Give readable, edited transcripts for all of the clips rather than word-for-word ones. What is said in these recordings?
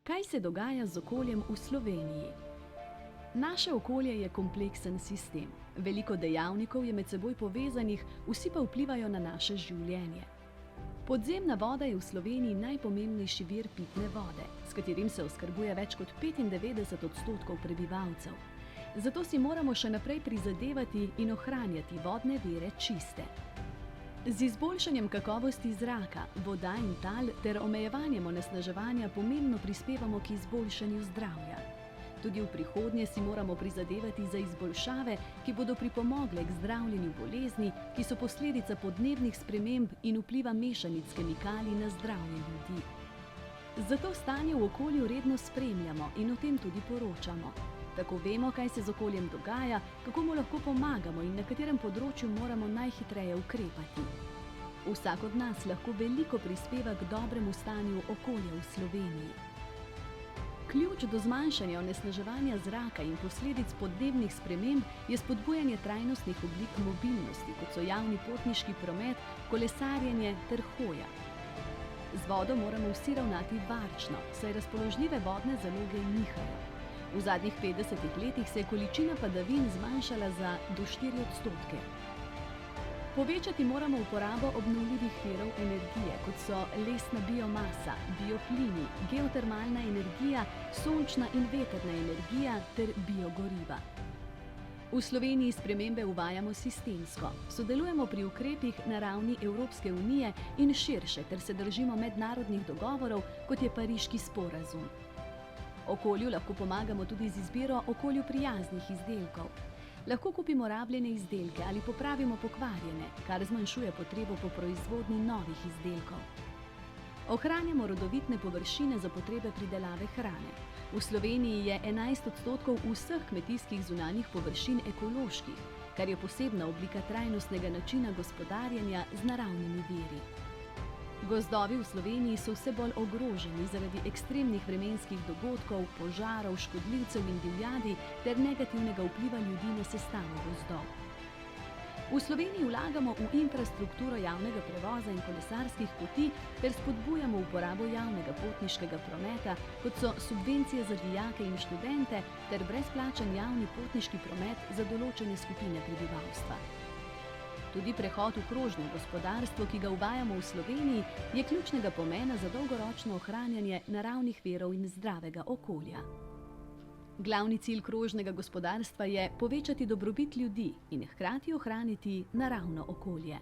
Kaj se dogaja z okoljem v Sloveniji? Naše okolje je kompleksen sistem. Veliko dejavnikov je med seboj povezanih, vsi pa vplivajo na naše življenje. Podzemna voda je v Sloveniji najpomembnejši vir pitne vode, s katerim se oskrbuje več kot 95% prebivalcev. Zato si moramo še naprej prizadevati in ohranjati vodne vire čiste. Z izboljšanjem kakovosti zraka, voda in tal ter omejevanjem onesnaževanja pomembno prispevamo k izboljšanju zdravja. Tudi v prihodnje si moramo prizadevati za izboljšave, ki bodo pripomogle k zdravljenju bolezni, ki so posledica podnebnih sprememb in vpliva mešanic kemikalij na zdravje ljudi. Zato stanje v okolju redno spremljamo in o tem tudi poročamo. Tako vemo, kaj se z okoljem dogaja, kako mu lahko pomagamo in na katerem področju moramo najhitreje ukrepati. Vsak od nas lahko veliko prispeva k dobremu stanju okolja v Sloveniji. Ključ do zmanjšanja onesnaževanja zraka in posledic podnebnih sprememb je spodbujanje trajnostnih oblik mobilnosti, kot so javni potniški promet, kolesarjenje ter hoja. Z vodo moramo vsi ravnati varčno, saj razpoložljive vodne zaloge nihajo. V zadnjih 50 letih se je količina padavin zmanjšala za do 4%. Povečati moramo uporabo obnovljivih virov energije, kot so lesna biomasa, bioplini, geotermalna energija, sončna in vetrna energija ter biogoriva. V Sloveniji spremembe uvajamo sistemsko, sodelujemo pri ukrepih na ravni Evropske unije in širše ter se držimo mednarodnih dogovorov, kot je Pariški sporazum. Okolju lahko pomagamo tudi z izbiro okolju prijaznih izdelkov. Lahko kupimo rabljene izdelke ali popravimo pokvarjene, kar zmanjšuje potrebo po proizvodnji novih izdelkov. Ohranjamo rodovitne površine za potrebe pridelave hrane. V Sloveniji je 11% vseh kmetijskih zunanjih površin ekoloških, kar je posebna oblika trajnostnega načina gospodarjenja z naravnimi viri. Gozdovi v Sloveniji so vse bolj ogroženi zaradi ekstremnih vremenskih dogodkov, požarov, škodljivcev in divjadi ter negativnega vpliva ljudi na sestavo gozdov. V Sloveniji vlagamo v infrastrukturo javnega prevoza in kolesarskih poti ter spodbujamo uporabo javnega potniškega prometa, kot so subvencije za dijake in študente ter brezplačen javni potniški promet za določene skupine prebivalstva. Tudi prehod v krožno gospodarstvo, ki ga uvajamo v Sloveniji, je ključnega pomena za dolgoročno ohranjanje naravnih virov in zdravega okolja. Glavni cilj krožnega gospodarstva je povečati dobrobit ljudi in hkrati ohraniti naravno okolje.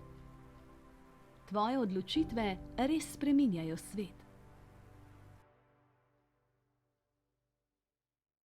Tvoje odločitve res spreminjajo svet.